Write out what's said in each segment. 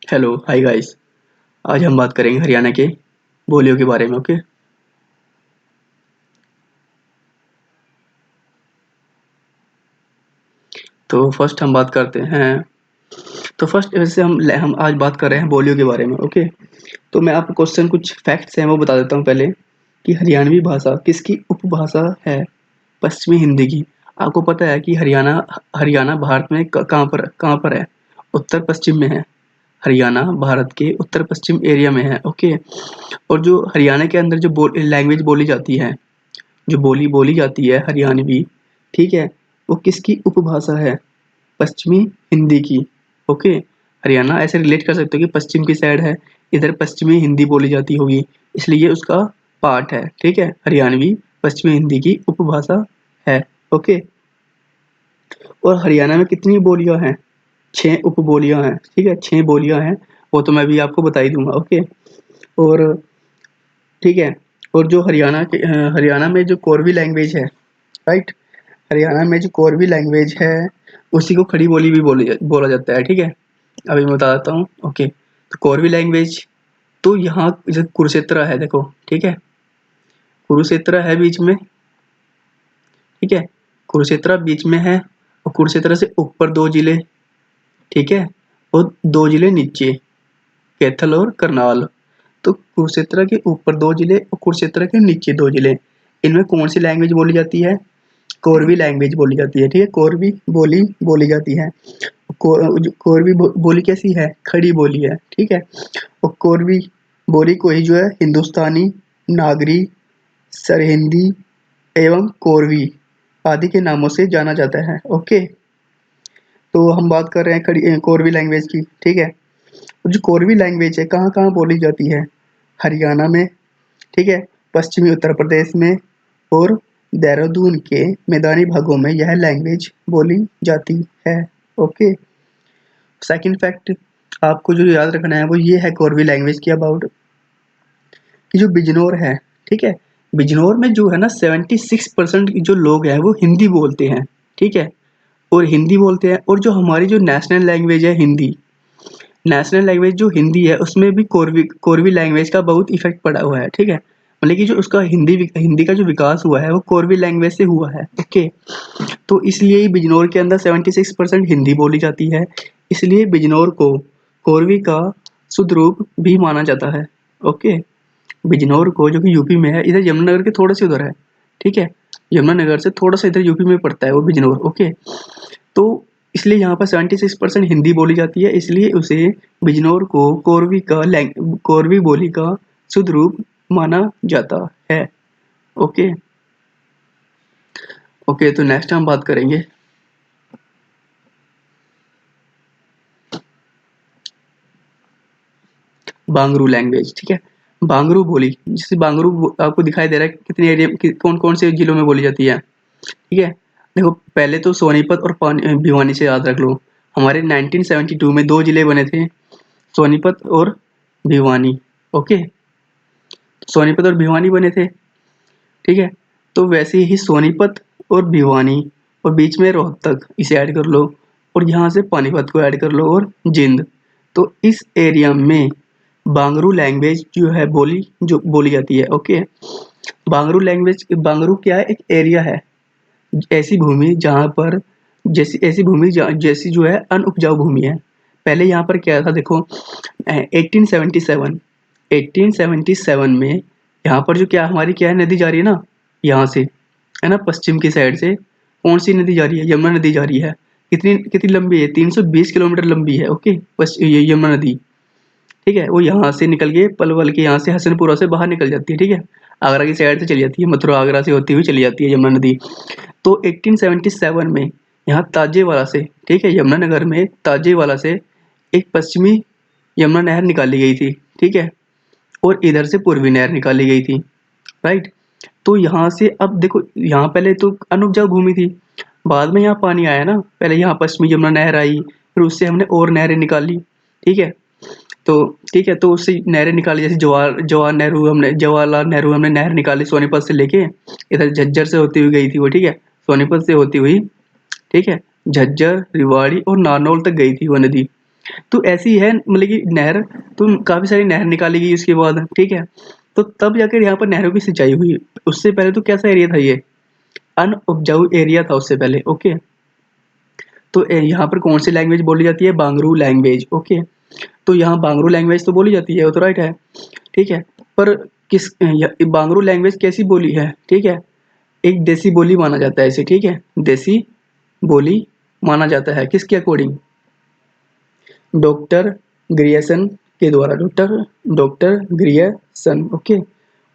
Hello hi guys. आज हम बात करेंगे हरियाणा के बोलियों के बारे में। ओके, तो फर्स्ट हम बात करते हैं। तो फर्स्ट वैसे हम आज बात कर रहे हैं बोलियों के बारे में। ओके, तो मैं आपको क्वेश्चन कुछ फैक्ट्स हैं वो बता देता हूँ पहले कि हरियाणवी भाषा किसकी उपभाषा है। पश्चिमी हिंदी की। आपको पता है कि हरियाणा हरियाणा भारत में कहाँ पर है? उत्तर पश्चिम में है। हरियाणा भारत के उत्तर पश्चिम एरिया में है। ओके, और जो हरियाणा के अंदर जो लैंग्वेज बोली जाती है, जो बोली बोली जाती है हरियाणवी, ठीक है, वो किसकी उपभाषा है? पश्चिमी हिंदी की। ओके, हरियाणा ऐसे रिलेट कर सकते हो कि पश्चिम की साइड है, इधर पश्चिमी हिंदी बोली जाती होगी, इसलिए ये उसका पार्ट है। ठीक है, हरियाणवी पश्चिमी हिंदी की उपभाषा है। ओके, और हरियाणा में कितनी बोलियां हैं? 6 उपबोलियां हैं। ठीक है, 6 बोलियां हैं, वो तो मैं भी आपको बता ही दूंगा। ओके, और ठीक है, और जो हरियाणा में जो कोरवी लैंग्वेज है, राइट, हरियाणा में जो कोरवी लैंग्वेज है उसी को खड़ी बोली भी बोला जाता है। ठीक है, अभी मैं बता देता हूँ। ओके, तो कोरवी लैंग्वेज, तो यहाँ जैसे कुरुक्षेत्र है, देखो, ठीक है, कुरुक्षेत्र है बीच में। ठीक है, कुरुक्षेत्र बीच में है, और कुरुक्षेत्र से ऊपर 2 जिले, ठीक है, और 2 जिले नीचे, कैथल और करनाल। तो कुरुक्षेत्र के ऊपर 2 जिले और कुरुक्षेत्र के नीचे 2 जिले, इनमें कौन सी लैंग्वेज बोली जाती है? कोरवी लैंग्वेज बोली जाती है। ठीक है, कोरवी बोली बोली जाती है। कोरवी बोली कैसी है? खड़ी बोली है। ठीक है, और कोरवी बोली को ही जो है हिंदुस्तानी, नागरी, सरहिंदी एवं कोरवी आदि के नामों से जाना जाता है। ओके, तो हम बात कर रहे हैं कोरवी लैंग्वेज की। ठीक है, और जो कोरवी लैंग्वेज है कहाँ कहाँ बोली जाती है? हरियाणा में, ठीक है, पश्चिमी उत्तर प्रदेश में, और देहरादून के मैदानी भागों में यह लैंग्वेज बोली जाती है। ओके, सेकंड फैक्ट आपको जो याद रखना है वो ये है कोरवी लैंग्वेज की अबाउट, कि जो बिजनौर है, ठीक है, बिजनौर में जो है ना 76% जो लोग हैं वो हिंदी बोलते हैं। ठीक है, और हिंदी बोलते हैं, और जो हमारी जो नेशनल लैंग्वेज है हिंदी, नेशनल लैंग्वेज जो हिंदी है उसमें भी कोरवी कोरवी लैंग्वेज का बहुत इफेक्ट पड़ा हुआ है। ठीक है, मतलब कि जो उसका हिंदी का जो विकास हुआ है वो कोरवी लैंग्वेज से हुआ है। ओके, तो इसलिए ही बिजनौर के अंदर 76% हिंदी बोली जाती है, इसलिए बिजनौर को कोरवी का शुद्ध रूप भी माना जाता है। ओके, बिजनौर को, जो कि यूपी में है, इधर यमुनानगर के थोड़े से उधर है। ठीक है, यमुनानगर से थोड़ा सा इधर यूपी में पड़ता है वो बिजनौर। ओके, तो इसलिए यहाँ पर 76% हिंदी बोली जाती है, इसलिए उसे बिजनौर को कोरवी बोली का शुद्ध रूप माना जाता है। ओके, ओके, तो नेक्स्ट हम बात करेंगे बांगरू लैंग्वेज। ठीक है, बांगरू बोली, जैसे आपको दिखाई दे रहा है कितने एरिया, कौन कौन से जिलों में बोली जाती है। ठीक है, देखो, पहले तो सोनीपत और भिवानी से याद रख लो। हमारे 1972 में 2 जिले बने थे, सोनीपत और भिवानी। ओके, सोनीपत और भिवानी बने थे। ठीक है, तो वैसे ही सोनीपत और भिवानी, और बीच में रोहतक, इसे ऐड कर लो, और यहाँ से पानीपत को ऐड कर लो, और जिंद। तो इस एरिया में बांगरू लैंग्वेज जो है जो बोली जाती है। ओके, बांगरू क्या है? एक एरिया है, ऐसी भूमि जहाँ पर, जैसी जो है अनउपजाऊ भूमि है। पहले यहाँ पर क्या था, देखो, 1877 1877 में यहाँ पर जो क्या हमारी क्या है, नदी जा रही है ना, यहाँ से, है ना, पश्चिम की साइड से कौन सी नदी जा रही है? यमुना नदी जा रही है। कितनी कितनी लंबी है? 320 किलोमीटर लंबी है। ओके, बस ये यमुना नदी, ठीक है, वो यहाँ से निकल के पलवल के, यहाँ से हसनपुरा से बाहर निकल जाती है। ठीक है, आगरा की साइड से चली जाती है, मथुरा आगरा से होती हुई चली जाती है यमुना नदी। तो 1877 में यहाँ ताजेवाला से, ठीक है, यमुनानगर में ताजेवाला से एक पश्चिमी यमुना नहर निकाली गई थी। ठीक है, और इधर से पूर्वी नहर निकाली गई थी, राइट। तो यहाँ से अब देखो, यहाँ पहले तो अनउपजाऊ भूमि थी, बाद में यहाँ पानी आया ना, पहले यहाँ पश्चिमी यमुना नहर आई, फिर उससे हमने और नहरें निकाली। ठीक है, तो ठीक है, तो उससे नहरें निकाली, जैसे जवाहरलाल नेहरू हमने नहर निकाली सोनीपत से लेके, इधर झज्जर से होती हुई गई थी वो। ठीक है, सोनीपत से होती हुई, ठीक है, झज्जर, रेवाड़ी और नारनौल तक गई थी वो नदी। तो ऐसी है मतलब कि नहर, तो काफ़ी सारी नहर निकाली गई उसके बाद, ठीक है? तो तब जाकर यहाँ पर नहरों की सिंचाई हुई। उससे पहले तो कैसा एरिया था ये? अनउपजाऊ एरिया था उससे पहले, ओके? तो यहाँ पर कौन सी लैंग्वेज बोली जाती है? Bangru language, okay? तो यहाँ बांगरू लैंग्वेज तो बोली जाती है, वो तो राइट है, ठीक है? पर बांगरू लैंग्वेज कैसी बोली है, ठीक है? एक देसी बोली माना जाता है इसे, ठीक है? देसी बोली माना जाता है, किसके अकॉर्डिंग? डॉक्टर ग्रियर्सन के द्वारा, डॉक्टर डॉक्टर ग्रियर्सन, ओके?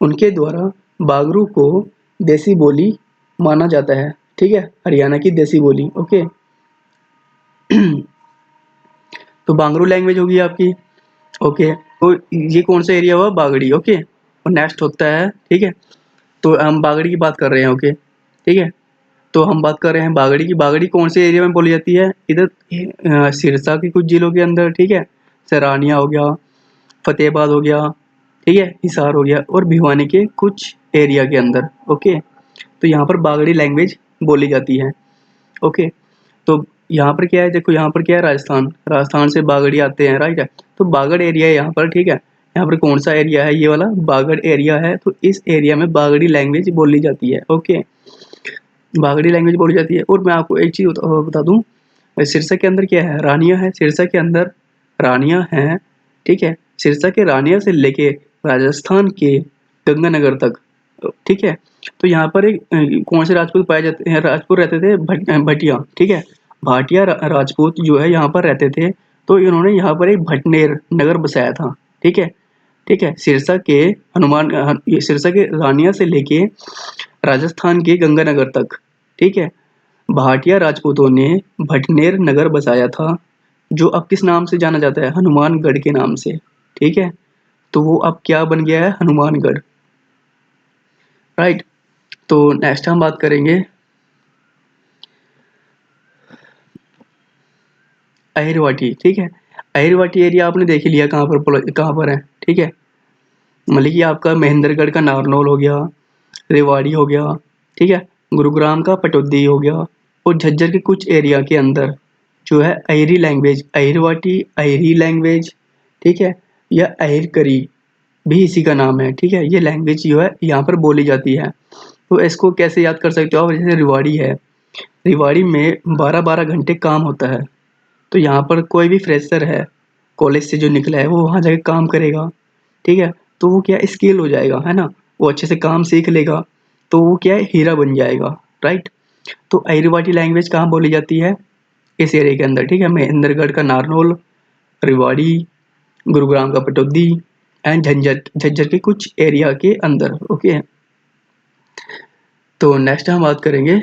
उनके द्वारा बागरू को देसी बोली माना जाता है, ठीक है? हरियाणा की देसी बोली, ओके? तो बांगरू लैंग्वेज होगी आपकी, ओके? तो ये कौन सा एरिया हुआ? बागड़ी, ओके? और नेक्स्ट होता है, ठीक है? तो हम बागड़ी की बात कर रहे हैं, ओके? ठीक है? तो हम बात कर रहे हैं बागड़ी की। बागड़ी कौन से एरिया में बोली जाती है? इधर सिरसा के कुछ जिलों के अंदर, ठीक है? सरानिया हो गया, फतेहाबाद हो गया, ठीक है? हिसार हो गया, और भिवानी के कुछ एरिया के अंदर, ओके? तो यहाँ पर बागड़ी लैंग्वेज बोली जाती है, ओके? तो यहाँ पर क्या है, देखो यहाँ पर क्या है, राजस्थान, राजस्थान से बागड़ी आते हैं, राइट है? तो बागड़ एरिया है यहाँ पर, ठीक है? यहाँ पर कौन सा एरिया है? ये वाला बागड़ एरिया है। तो इस एरिया में बागड़ी लैंग्वेज बोली जाती है, ओके? बागड़ी लैंग्वेज बोली जाती है। और मैं आपको एक चीज़ बता दूं, सिरसा के अंदर क्या है? रानिया है, सिरसा के अंदर रानिया है, ठीक है? सिरसा के रानिया से लेके राजस्थान के गंगानगर तक, ठीक है? तो यहाँ पर एक कौन से राजपूत पाए जाते हैं? राजपूत रहते थे, भटिया, ठीक है? भाटिया राजपूत जो है यहाँ पर रहते थे। तो इन्होंने यहाँ पर एक भटनेर नगर बसाया था, ठीक है? ठीक है? सिरसा के ये सिरसा के रानिया से लेके राजस्थान के गंगानगर तक, ठीक है? भाटिया राजपूतों ने भटनेर नगर बसाया था, जो अब किस नाम से जाना जाता है? हनुमानगढ़ के नाम से, ठीक है? तो वो अब क्या बन गया है? हनुमानगढ़, राइट? तो नेक्स्ट हम बात करेंगे अहिरवाटी, ठीक है? अहिरवाटी एरिया आपने देख ही लिया कहाँ पर है, ठीक है? मतलब कि आपका महेंद्रगढ़ का नारनौल हो गया, रेवाड़ी हो गया, ठीक है? गुरुग्राम का पटौदी हो गया, और झज्जर के कुछ एरिया के अंदर जो है अहिरी लैंग्वेज, अहिरवाटी अहिरी लैंग्वेज, ठीक है? या अहिरकरी भी इसी का नाम है, ठीक है? ये लैंग्वेज जो है यहाँ पर बोली जाती है। तो इसको कैसे याद कर सकते हो आप? जैसे रिवाड़ी है, रिवाड़ी में 12-12 घंटे काम होता है। तो यहाँ पर कोई भी फ्रेशर है, कॉलेज से जो निकला है, वो वहाँ जाके काम करेगा, ठीक है? तो वो क्या स्किल हो जाएगा, है ना? वो अच्छे से काम सीख लेगा, तो वो क्या है, हीरा बन जाएगा, राइट? तो अहिरवाटी लैंग्वेज कहाँ बोली जाती है? इस एरिया के अंदर, ठीक है? महेंद्रगढ़ का नारनौल, रेवाड़ी, गुरुग्राम का पटौदी, एंड झंझट झज्जर के कुछ एरिया के अंदर, ओके? तो नेक्स्ट हम बात करेंगे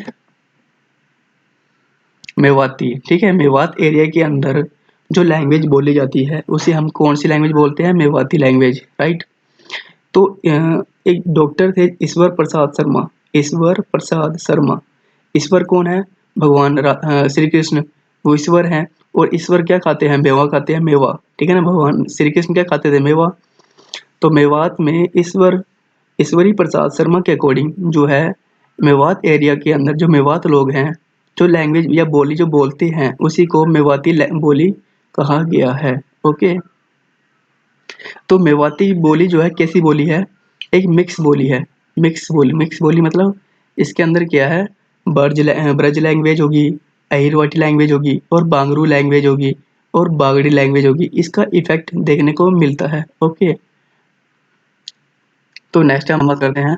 मेवाती, ठीक है? मेवात एरिया के अंदर जो लैंग्वेज बोली जाती है उसे हम कौन सी लैंग्वेज बोलते हैं? Mewati language, right? तो एक डॉक्टर थे ईश्वर प्रसाद शर्मा, ईश्वर प्रसाद शर्मा। ईश्वर कौन है? भगवान श्री कृष्ण, वो ईश्वर हैं। और ईश्वर क्या खाते हैं? मेवा खाते हैं, मेवा, ठीक है ना? भगवान श्री कृष्ण क्या खाते थे? मेवा। तो मेवात में ईश्वरी प्रसाद शर्मा के अकॉर्डिंग जो है, मेवात एरिया के अंदर जो मेवात लोग हैं, जो लैंग्वेज या बोली जो बोलते हैं, उसी को मेवाती बोली कहा गया है, ओके? तो मेवाती बोली जो है कैसी बोली है? एक मिक्स बोली है। मिक्स बोली मतलब इसके अंदर क्या है? ब्रज लैंग्वेज होगी, अहिरवाटी लैंग्वेज होगी, और बांगरू लैंग्वेज होगी, और बागड़ी लैंग्वेज होगी। इसका इफेक्ट देखने को मिलता है, ओके? तो नेक्स्ट हम बात करते हैं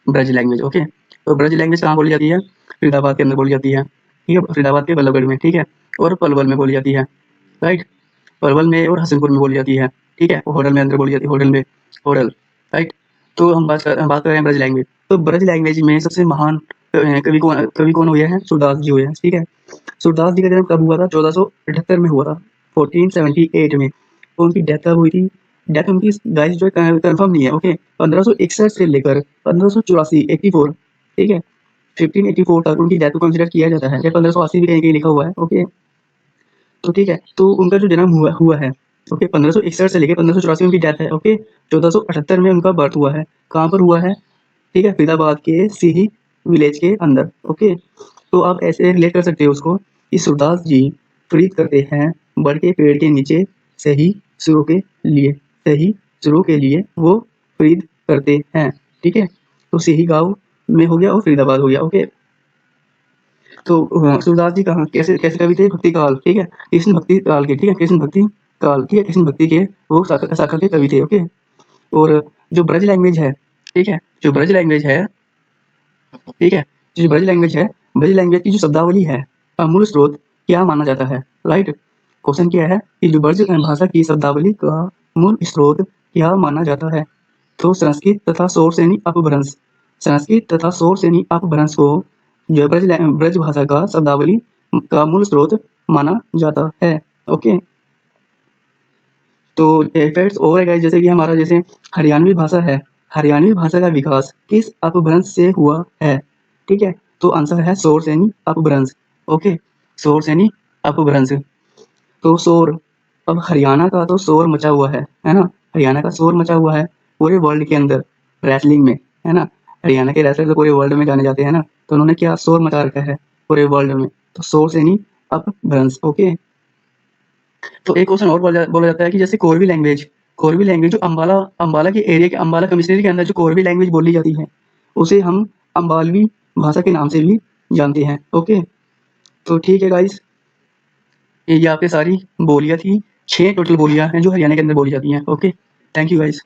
ब्रज लैंग्वेज, ओके? तो ब्रज लैंग्वेज कहाँ बोली जाती है? फरीदाबाद के अंदर बोली जाती है, ठीक है? फरीदाबाद के बल्लभगढ़ में, ठीक है? और पलवल में बोली जाती है, राइट? पलवल में और हसनपुर में बोली जाती है, ठीक है? और होडल में अंदर बोली जाती है, होडल में, होडल, राइट? तो हम बात कर रहे हैं ब्रज लैंग्वेज। तो ब्रज लैंग्वेज में सबसे महान कवि कौन हुए हैं? सूरदास जी हुए हैं, ठीक है? सूरदास जी का जन्म कब हुआ था? 1478 में हुआ था, 1478 में। तो उनकी डेथ कब हुई थी? डेथ उनकी गाइस जो है कंफर्म नहीं है, ओके? 1561 से लेकर 1584, 84, ठीक है? 1584 तक उनकी डेथ को कंसिडर किया जाता है, या 1580 भी कहीं कहीं लिखा हुआ है, ओके? तो ठीक है, तो उनका जो जन्म हुआ हुआ है, ओके, 1561 से लेकर 1584 में उनकी डेथ है, ओके? 1478 में उनका बर्थ हुआ है। कहाँ पर हुआ है? ठीक है, फरीदाबाद के सीही विलेज के अंदर, ओके? तो आप ऐसे रिलेट कर सकते हो उसको कि सूरदास जी प्रीत करते हैं बड़ के पेड़ के नीचे सही सुरों के लिए वो खरीद करते हैं। ठीक है, तो सही गाँव में हो गया और फरीदाबाद हो गया। ओके, तो सूरदास जी कहाँ कैसे कैसे कवि थे? भक्ति काल। ठीक है, कृष्ण भक्ति काल के। ठीक है, कृष्ण भक्ति काल। ठीक है, कृष्ण भक्ति के वो शाखा के कवि थे। ओके, और जो ब्रज लैंग्वेज है, ठीक है, जो ब्रज लैंग्वेज है, ठीक है, जो ब्रज लैंग्वेज है, ब्रज लैंग्वेज की जो शब्दावली है, मूल स्रोत क्या माना जाता है? राइट, क्वेश्चन क्या है कि जो ब्रज भाषा की शब्दावली का मूल स्रोत क्या माना जाता है? तो संस्कृत तथा सोर्स यानी अपभ्रंश, संस्कृत तथा सोर्स यानी अपभ्रंश को जो ब्रज भाषा का शब्दावली का मूल स्रोत माना जाता है। ओके, तो फैक्ट्स और है guys, जैसे कि हमारा जैसे हरियाणवी भाषा है, हरियाणवी भाषा का विकास किस अपभ्रंश से हुआ है? ठीक है, तो आंसर है सोर्स यानी अपभ्रंश। ओके, सोर्स यानी अपभ्रंश। तो शोर, अब हरियाणा का तो शोर मचा हुआ है ना, हरियाणा का शोर मचा हुआ है पूरे वर्ल्ड के अंदर रेसलिंग में, है ना, हरियाणा के रेसलर तो पूरे वर्ल्ड में जाने जाते हैं ना, तो उन्होंने क्या शोर मचा रखा है पूरे वर्ल्ड में, तो शोर यानी अपभ्रंश। ओके, तो एक क्वेश्चन और बोला जाता है कि जैसे कोरवी लैंग्वेज जो अम्बाला अम्बाला के एरिया के अम्बाला कमिश्नरी के अंदर जो कोरवी लैंग्वेज बोली जाती है, उसे हम अम्बालवी भाषा के नाम से भी जानते हैं। ओके, तो ठीक है गाइस, ये आपकी सारी बोलियां थी, 6 टोटल बोलियां हैं जो हरियाणा के अंदर बोली जाती हैं। Okay, thank you guys.